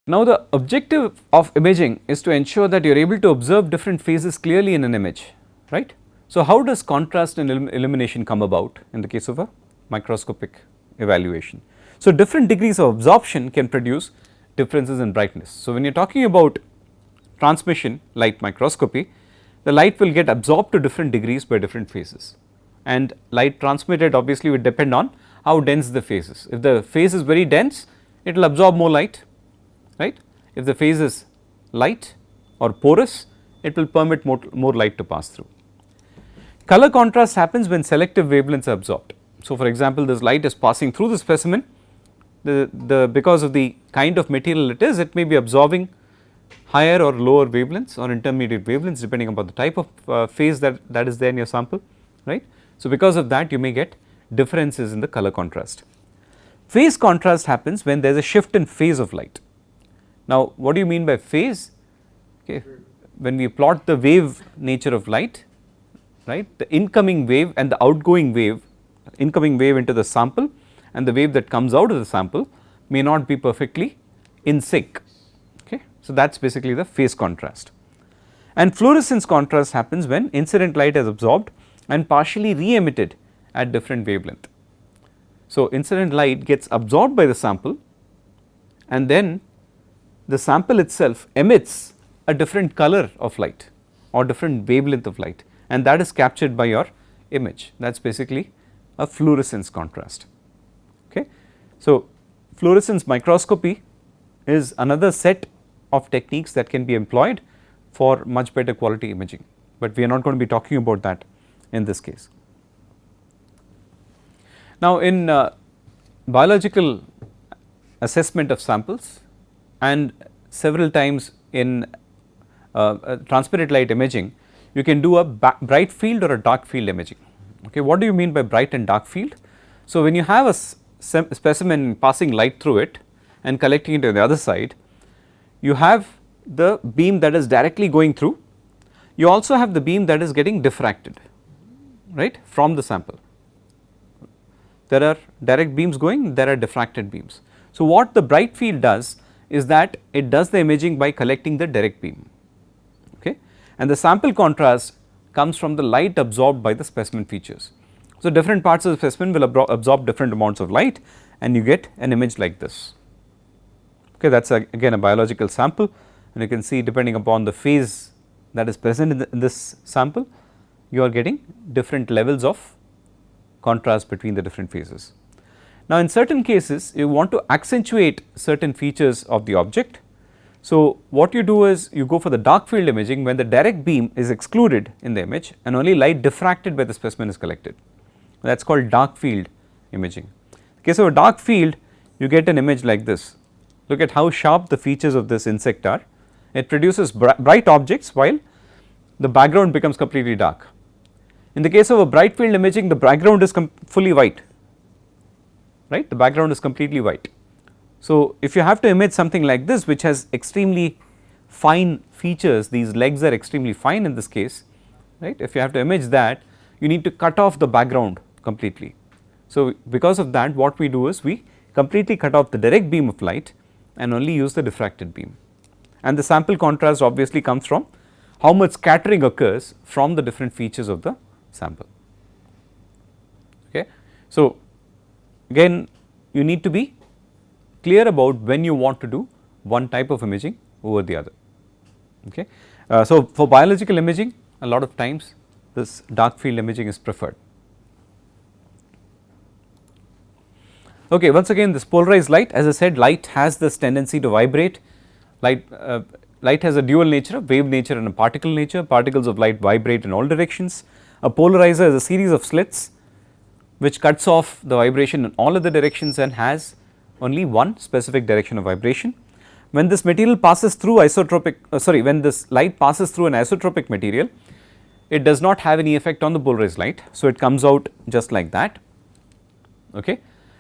Now the objective of imaging is to ensure that you are able to observe different phases clearly in an image, right. So how does contrast and illumination come about in the case of a microscopic evaluation? So different degrees of absorption can produce differences in brightness. So when you are talking about transmission light microscopy, the light will get absorbed to different degrees by different phases, and light transmitted obviously will depend on how dense the phase is. If the phase is very dense, it will absorb more light, right. If the phase is light or porous, it will permit more light to pass through. Color contrast happens when selective wavelengths are absorbed. So for example, this light is passing through the specimen, because of the kind of material it is, it may be absorbing higher or lower wavelengths or intermediate wavelengths depending upon the type of phase that is there in your sample, right. So because of that you may get differences in the color contrast. Phase contrast happens when there is a shift in phase of light. Now what do you mean by phase? Okay. When we plot the wave nature of light, right, the incoming wave and the outgoing wave, incoming wave into the sample and the wave that comes out of the sample may not be perfectly in sync. Okay. So that is basically the phase contrast. And fluorescence contrast happens when incident light is absorbed and partially re-emitted at different wavelength. So incident light gets absorbed by the sample and then the sample itself emits a different color of light or different wavelength of light, and that is captured by your image. That is basically a fluorescence contrast. Okay. So fluorescence microscopy is another set of techniques that can be employed for much better quality imaging, but we are not going to be talking about that in this case. Now in biological assessment of samples and several times in transparent light imaging, you can do a bright field or a dark field imaging. Okay, what do you mean by bright and dark field? So when you have a specimen passing light through it and collecting it on the other side, you have the beam that is directly going through, you also have the beam that is getting diffracted, right, from the sample. There are direct beams going, there are diffracted beams. So what the bright field does is that it does the imaging by collecting the direct beam, okay, and the sample contrast comes from the light absorbed by the specimen features. So different parts of the specimen will absorb different amounts of light and you get an image like this. Okay, that is again a biological sample, and you can see depending upon the phase that is present in this sample, you are getting different levels of contrast between the different phases. Now in certain cases you want to accentuate certain features of the object. So what you do is you go for the dark field imaging when the direct beam is excluded in the image and only light diffracted by the specimen is collected. That is called dark field imaging. In the case of a dark field, you get an image like this. Look at how sharp the features of this insect are. It produces bright objects while the background becomes completely dark. In the case of a bright field imaging, the background is fully white, right, the background is completely white. So if you have to image something like this which has extremely fine features, these legs are extremely fine in this case, right, if you have to image that, you need to cut off the background completely. So because of that, what we do is we completely cut off the direct beam of light and only use the diffracted beam, and the sample contrast obviously comes from how much scattering occurs from the different features of the sample. Okay. So again you need to be clear about when you want to do one type of imaging over the other. Okay. So for biological imaging, a lot of times this dark field imaging is preferred. Okay, once again this polarized light, as I said, light has this tendency to vibrate. Light has a dual nature, a wave nature and a particle nature. Particles of light vibrate in all directions. A polarizer is a series of slits which cuts off the vibration in all other directions and has only one specific direction of vibration. When this material passes through when this light passes through an isotropic material, it does not have any effect on the polarized light. So it comes out just like that. Okay.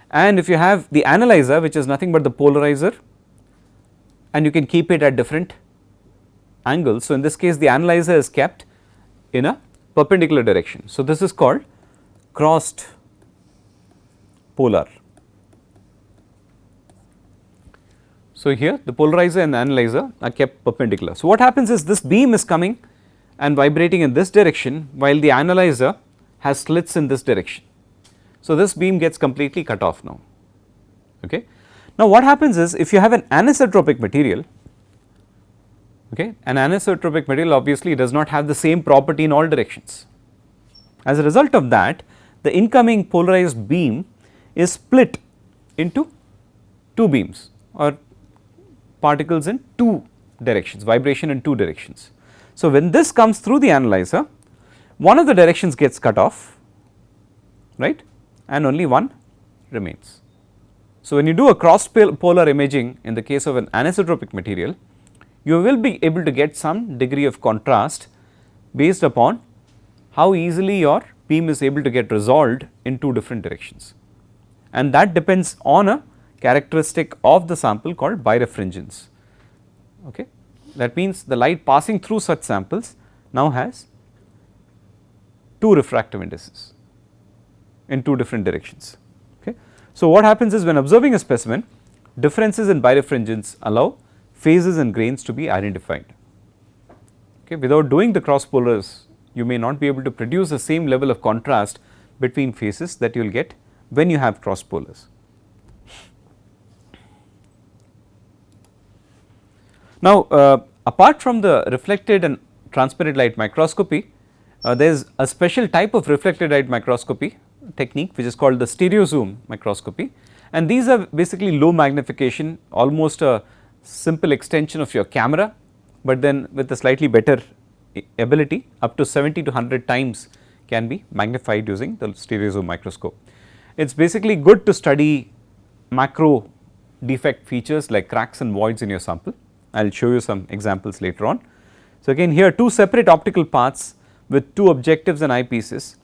And if you have the analyzer, which is nothing but the polarizer, and you can keep it at different angles. So in this case the analyzer is kept in a perpendicular direction. So this is called crossed polar. So, here the polarizer and the analyzer are kept perpendicular. So, what happens is this beam is coming and vibrating in this direction, while the analyzer has slits in this direction. So, this beam gets completely cut off now. Okay. Now, what happens is if you have an anisotropic material, okay, an anisotropic material obviously does not have the same property in all directions. As a result of that, the incoming polarized beam is split into two beams or particles in two directions, vibration in two directions. So, when this comes through the analyzer, one of the directions gets cut off, right, and only one remains. So, when you do a cross polar imaging in the case of an anisotropic material, you will be able to get some degree of contrast based upon how easily your beam is able to get resolved in two different directions, and that depends on a characteristic of the sample called birefringence. Okay. That means the light passing through such samples now has two refractive indices in two different directions. Okay. So, what happens is when observing a specimen, differences in birefringence allow phases and grains to be identified. Okay. Without doing the cross polars, you may not be able to produce the same level of contrast between phases that you will get when you have cross polars. Now, apart from the reflected and transparent light microscopy, there is a special type of reflected light microscopy technique which is called the stereo zoom microscopy, and these are basically low magnification, almost a simple extension of your camera, but then with a slightly better ability, up to 70 to 100 times can be magnified using the stereo zoom microscope. It is basically good to study macro defect features like cracks and voids in your sample. I will show you some examples later on. So, again here two separate optical paths with two objectives and eyepieces.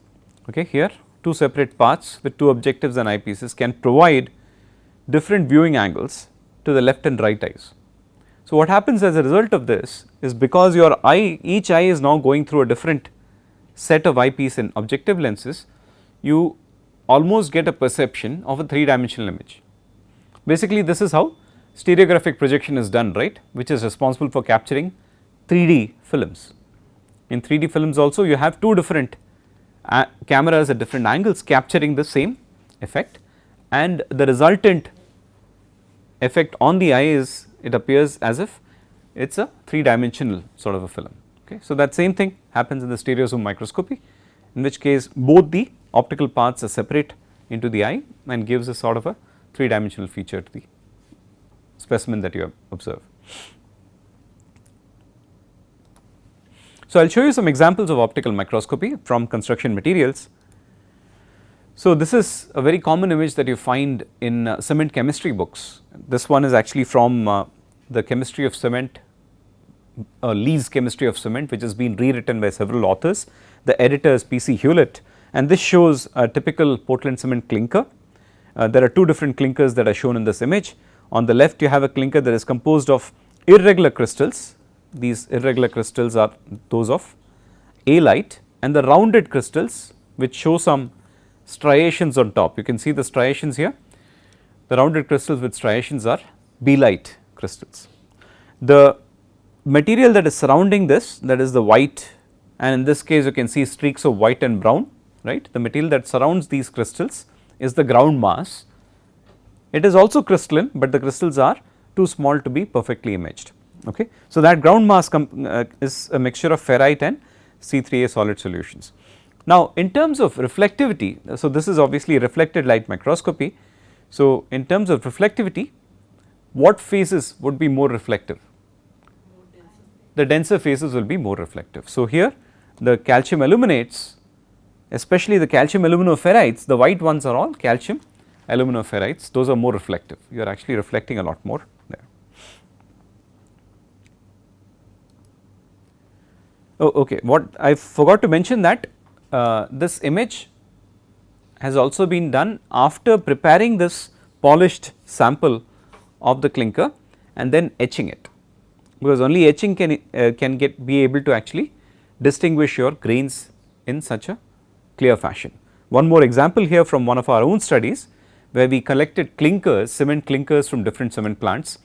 Okay, here two separate paths with two objectives and eyepieces can provide different viewing angles to the left and right eyes. So, what happens as a result of this is because your eye, each eye is now going through a different set of eyepiece and objective lenses, you almost get a perception of a 3-dimensional image. Basically, this is how stereographic projection is done, right, which is responsible for capturing 3D films. In 3D films also you have two different cameras at different angles capturing the same effect, and the resultant effect on the eye is, it appears as if it is a 3-dimensional sort of a film. Okay. So, that same thing happens in the stereo zoom microscopy, in which case both the optical paths are separate into the eye and gives a sort of a 3-dimensional feature to the specimen that you observe. So, I will show you some examples of optical microscopy from construction materials. So, this is a very common image that you find in cement chemistry books. This one is actually from the chemistry of cement, Lee's chemistry of cement, which has been rewritten by several authors. The editor is P.C. Hewlett, and this shows a typical Portland cement clinker. There are two different clinkers that are shown in this image. On the left you have a clinker that is composed of irregular crystals. These irregular crystals are those of A-light, and the rounded crystals which show some striations on top. You can see the striations here. The rounded crystals with striations are B-light crystals. The material that is surrounding this, that is the white, and in this case you can see streaks of white and brown, right. The material that surrounds these crystals is the ground mass. It is also crystalline, but the crystals are too small to be perfectly imaged. Okay. So, that ground mass is a mixture of ferrite and C3A solid solutions. Now, in terms of reflectivity, so this is obviously reflected light microscopy. So, in terms of reflectivity, what phases would be more reflective? The denser phases will be more reflective. So, here the calcium aluminates, especially the calcium aluminoferrites, the white ones are all calcium aluminoferrites, those are more reflective. You are actually reflecting a lot more there. Oh, okay. What I forgot to mention that this image has also been done after preparing this polished sample of the clinker and then etching it, because only etching can be able to actually distinguish your grains in such a clear fashion. One more example here from one of our own studies, where we collected clinkers, cement clinkers from different cement plants,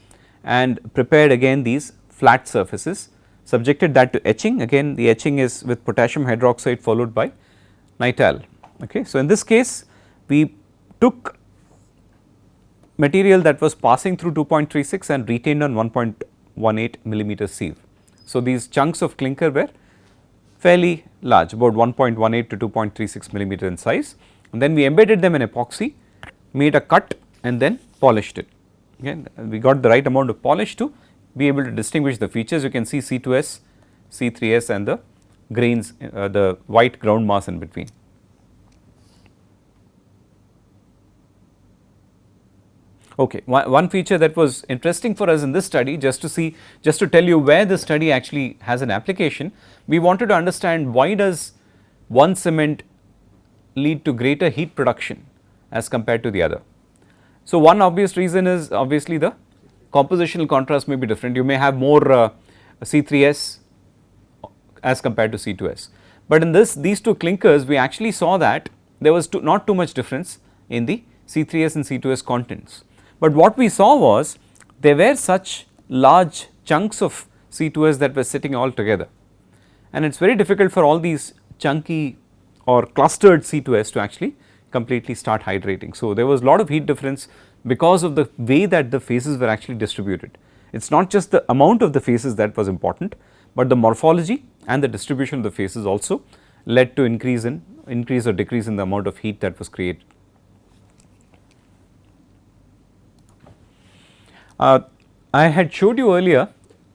and prepared again these flat surfaces, subjected that to etching. Again the etching is with potassium hydroxide followed by NPTEL. Okay. So, in this case we took material that was passing through 2.36 and retained on 1.18 millimeter sieve. So, these chunks of clinker were fairly large, about 1.18 to 2.36 millimeter in size, and then we embedded them in epoxy, made a cut and then polished it. Again we got the right amount of polish to be able to distinguish the features. You can see C2S, C3S and the grains, the white ground mass in between. Okay. One feature that was interesting for us in this study, just to tell you where the study actually has an application, we wanted to understand why does one cement lead to greater heat production as compared to the other. So, one obvious reason is obviously the compositional contrast may be different. You may have more C3S as compared to C2S, but in these two clinkers we actually saw that there was not too much difference in the C3S and C2S contents. But what we saw was there were such large chunks of C2S that were sitting all together, and it is very difficult for all these chunky or clustered C2S to actually completely start hydrating. So, there was a lot of heat difference because of the way that the phases were actually distributed. It is not just the amount of the phases that was important, but the morphology and the distribution of the phases also led to increase or decrease in the amount of heat that was created. I had showed you earlier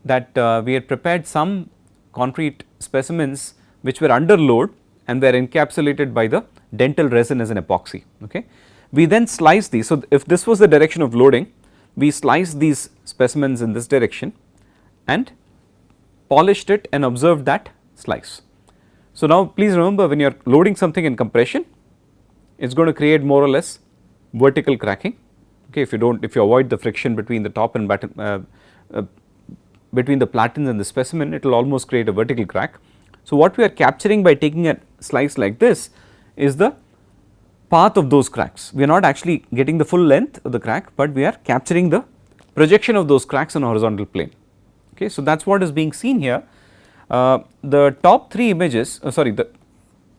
that we had prepared some concrete specimens which were under load and were encapsulated by the dental resin as an epoxy. Okay. We then sliced these. So, if this was the direction of loading, we sliced these specimens in this direction and polished it and observed that slice. So, now please remember, when you are loading something in compression, it is going to create more or less vertical cracking. Okay, if you avoid the friction between the top and bottom, between the platens and the specimen, it will almost create a vertical crack. So, what we are capturing by taking a slice like this is the path of those cracks. We are not actually getting the full length of the crack, but we are capturing the projection of those cracks on a horizontal plane. Okay, so, that is what is being seen here. The top three images,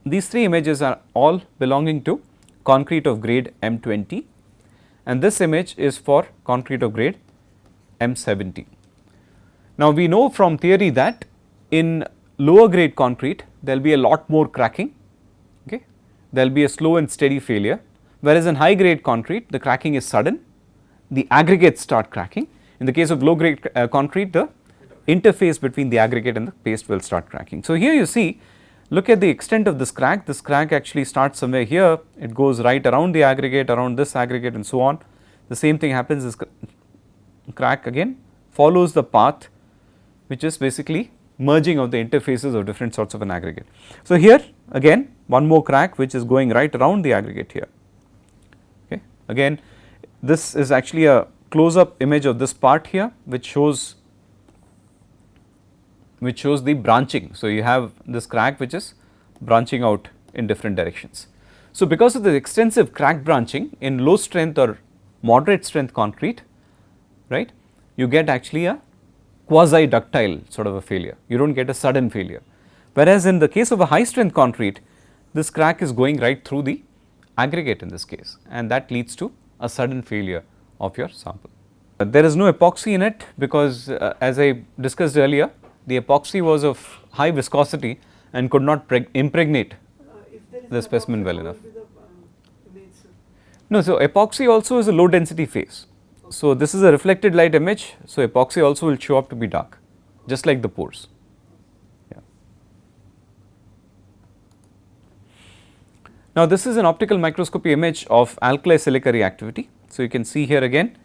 these three images are all belonging to concrete of grade M20, and this image is for concrete of grade M70. Now, we know from theory that in lower grade concrete there will be a lot more cracking, okay. There will be a slow and steady failure, whereas in high grade concrete the cracking is sudden, the aggregates start cracking. In the case of low grade concrete, the interface between the aggregate and the paste will start cracking. So, here you see, look at the extent of this crack actually starts somewhere here, it goes right around the aggregate, around this aggregate and so on. The same thing happens, this crack again follows the path which is basically merging of the interfaces of different sorts of an aggregate. So, here again one more crack which is going right around the aggregate here. Okay. Again, this is actually a close up image of this part here which shows the branching. So, you have this crack which is branching out in different directions. So, because of the extensive crack branching in low strength or moderate strength concrete, right, you get actually a quasi ductile sort of a failure, you do not get a sudden failure. Whereas, in the case of a high strength concrete, this crack is going right through the aggregate in this case, and that leads to a sudden failure of your sample. There is no epoxy in it because as I discussed earlier, the epoxy was of high viscosity and could not impregnate the specimen well enough. No, so epoxy also is a low density phase. So, this is a reflected light image. So, epoxy also will show up to be dark, just like the pores. Yeah. Now, this is an optical microscopy image of alkali silica reactivity. So, you can see here again,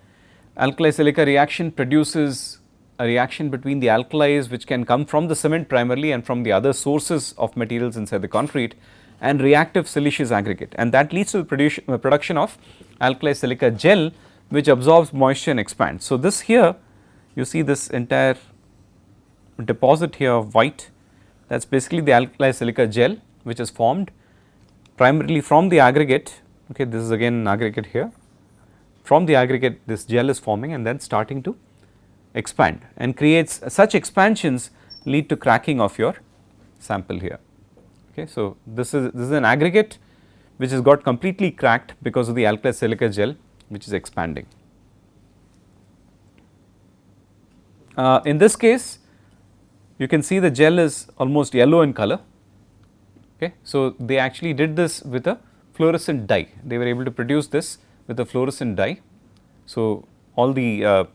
alkali silica reaction produces a reaction between the alkalis which can come from the cement primarily and from the other sources of materials inside the concrete and reactive siliceous aggregate, and that leads to the production of alkali silica gel which absorbs moisture and expands. So, this here you see this entire deposit here of white, that is basically the alkali silica gel which is formed primarily from the aggregate. Okay, this is again an aggregate here, from the aggregate this gel is forming and then starting to expand, and creates such expansions lead to cracking of your sample here. Okay. So, this is an aggregate which has got completely cracked because of the alkali silica gel which is expanding. In this case you can see the gel is almost yellow in color. Okay. So, they actually did this with a fluorescent dye, they were able to produce this with a fluorescent dye. So, all the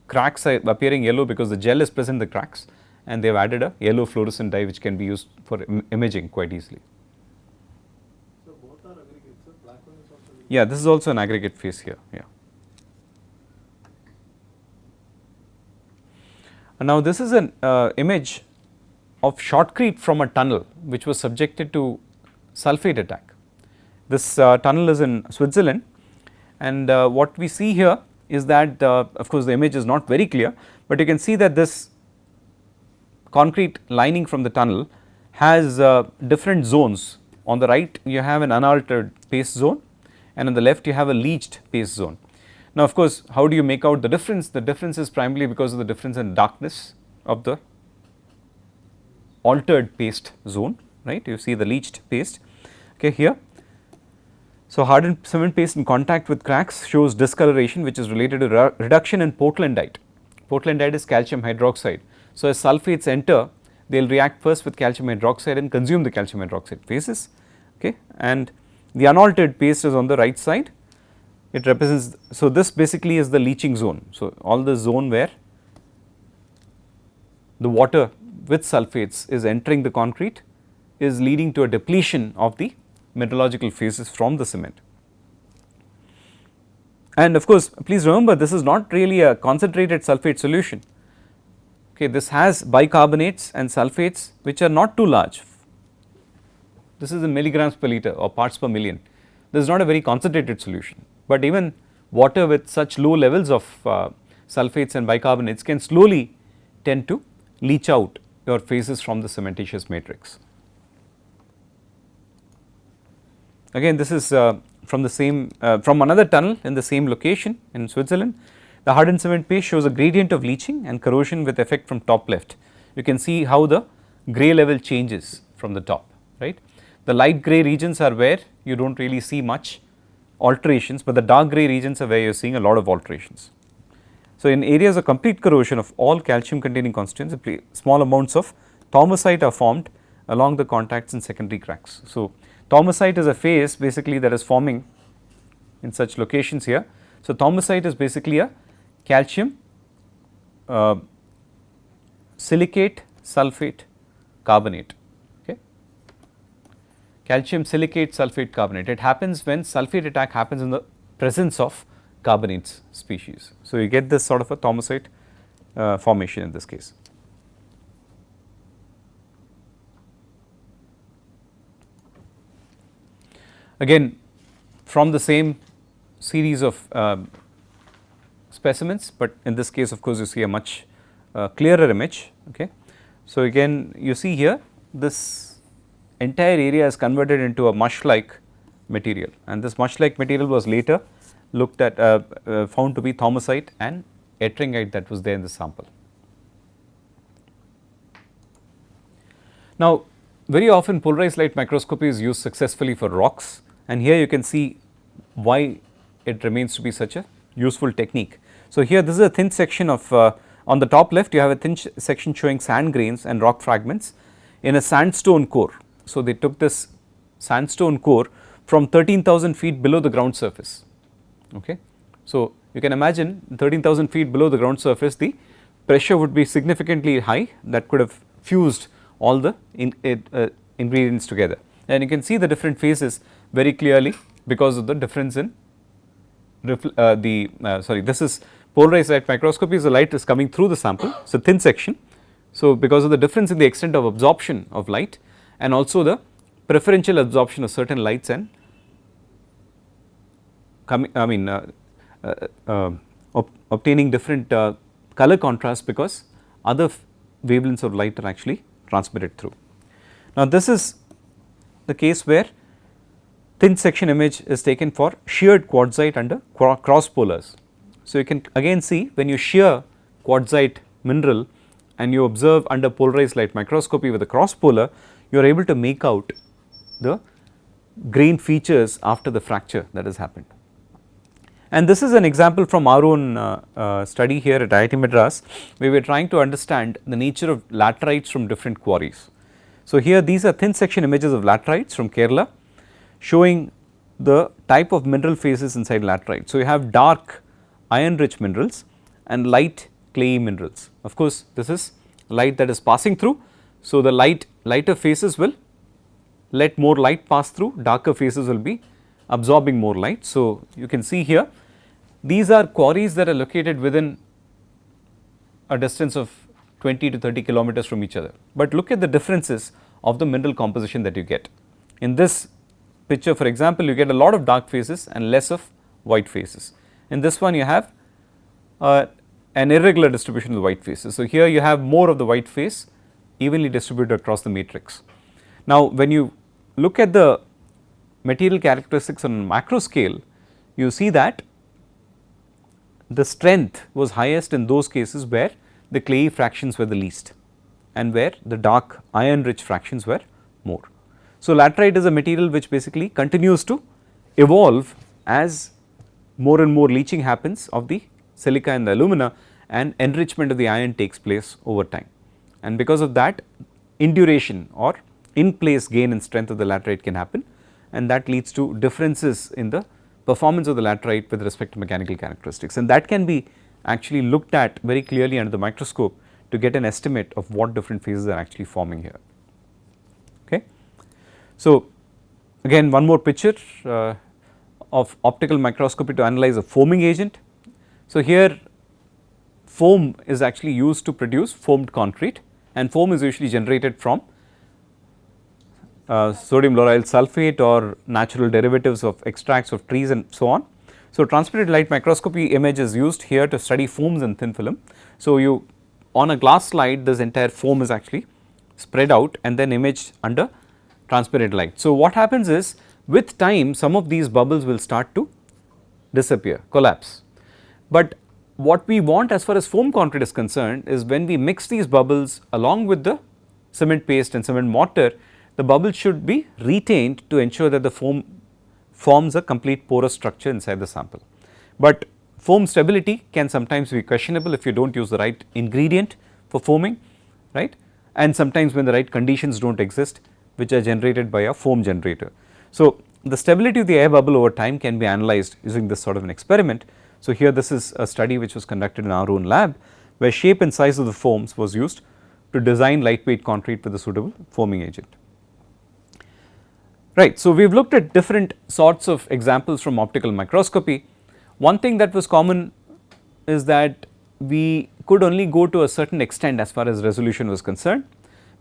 cracks are appearing yellow because the gel is present in the cracks, and they have added a yellow fluorescent dye which can be used for imaging quite easily. So, both are aggregates, so black one is also. Yeah, this is also an aggregate phase here. Yeah. And now this is an image of shotcrete from a tunnel which was subjected to sulphate attack. This tunnel is in Switzerland, and what we see here is that of course the image is not very clear, but you can see that this concrete lining from the tunnel has different zones. On the right you have an unaltered paste zone, and on the left you have a leached paste zone. Now of course, how do you make out the difference? The difference is primarily because of the difference in darkness of the altered paste zone, right. You see the leached paste, okay, here. So, hardened cement paste in contact with cracks shows discoloration which is related to reduction in Portlandite. Portlandite is calcium hydroxide. So, as sulfates enter, they will react first with calcium hydroxide and consume the calcium hydroxide phases, okay, and the unaltered paste is on the right side. It represents, so this basically is the leaching zone. So, all the zone where the water with sulfates is entering the concrete is leading to a depletion of the mineralogical phases from the cement. And of course, please remember this is not really a concentrated sulphate solution. Okay, this has bicarbonates and sulfates which are not too large. This is in milligrams per liter or parts per million. This is not a very concentrated solution, but even water with such low levels of sulfates and bicarbonates can slowly tend to leach out your phases from the cementitious matrix. Again, this is from the same from another tunnel in the same location in Switzerland. The hardened cement paste shows a gradient of leaching and corrosion with effect from top left. You can see how the gray level changes from the top, right. The light gray regions are where you do not really see much alterations, but the dark gray regions are where you are seeing a lot of alterations. So, in areas of complete corrosion of all calcium containing constituents, small amounts of thaumasite are formed along the contacts and secondary cracks. So, thaumasite is a phase basically that is forming in such locations here. So, thaumasite is basically a calcium silicate sulphate carbonate, okay. Calcium silicate sulphate carbonate, it happens when sulphate attack happens in the presence of carbonates species. So, you get this sort of a thaumasite formation in this case. Again, from the same series of specimens, but in this case of course you see a much clearer image, okay. So, again you see here this entire area is converted into a mush like material, and this mush like material was later looked at found to be thaumasite and ettringite that was there in the sample. Now, very often polarized light microscopy is used successfully for rocks, and here you can see why it remains to be such a useful technique. So, here this is a thin section of on the top left you have a thin section showing sand grains and rock fragments in a sandstone core. So, they took this sandstone core from 13,000 feet below the ground surface, okay. So, you can imagine 13,000 feet below the ground surface, the pressure would be significantly high that could have fused all the ingredients together, and you can see the different phases very clearly because of the difference in this is polarized light microscopy, so light is coming through the sample, so thin section. So, because of the difference in the extent of absorption of light and also the preferential absorption of certain lights and obtaining different color contrast because other wavelengths of light are actually transmitted through. Now, this is the case where thin section image is taken for sheared quartzite under cross polars. So, you can again see when you shear quartzite mineral and you observe under polarized light microscopy with a cross polar, you are able to make out the grain features after the fracture that has happened. And this is an example from our own study here at IIT Madras, where we are trying to understand the nature of laterites from different quarries. So, here these are thin section images of laterites from Kerala, showing the type of mineral phases inside laterite. So, you have dark iron rich minerals and light clayey minerals. Of course, this is light that is passing through. So, the lighter phases will let more light pass through, darker phases will be absorbing more light. So, you can see here these are quarries that are located within a distance of 20 to 30 kilometers from each other, but look at the differences of the mineral composition that you get. In this picture, for example, you get a lot of dark phases and less of white phases. In this one you have an irregular distribution of the white phases. So, here you have more of the white phase evenly distributed across the matrix. Now, when you look at the material characteristics on macro scale, you see that the strength was highest in those cases where the clayey fractions were the least and where the dark iron rich fractions were more. So, laterite is a material which basically continues to evolve as more and more leaching happens of the silica and the alumina and enrichment of the iron takes place over time, and because of that induration or in place gain in strength of the laterite can happen, and that leads to differences in the performance of the laterite with respect to mechanical characteristics, and that can be actually looked at very clearly under the microscope to get an estimate of what different phases are actually forming here. Okay. So, again one more picture of optical microscopy to analyze a foaming agent. So, here foam is actually used to produce foamed concrete, and foam is usually generated from sodium lauryl sulphate or natural derivatives of extracts of trees and so on. So, transparent light microscopy image is used here to study foams in thin film. So, you on a glass slide this entire foam is actually spread out and then imaged under transparent light. So, what happens is with time some of these bubbles will start to disappear, collapse, but what we want as far as foam concrete is concerned is when we mix these bubbles along with the cement paste and cement mortar, the bubbles should be retained to ensure that the foam forms a complete porous structure inside the sample. But foam stability can sometimes be questionable if you do not use the right ingredient for foaming, right, and sometimes when the right conditions do not exist which are generated by a foam generator. So, the stability of the air bubble over time can be analyzed using this sort of an experiment. So, here this is a study which was conducted in our own lab, where shape and size of the foams was used to design lightweight concrete with a suitable foaming agent. Right. So, we have looked at different sorts of examples from optical microscopy. One thing that was common is that we could only go to a certain extent as far as resolution was concerned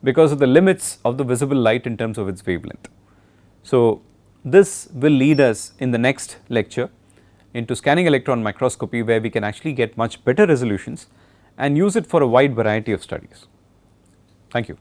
because of the limits of the visible light in terms of its wavelength. So, this will lead us in the next lecture into scanning electron microscopy, where we can actually get much better resolutions and use it for a wide variety of studies. Thank you.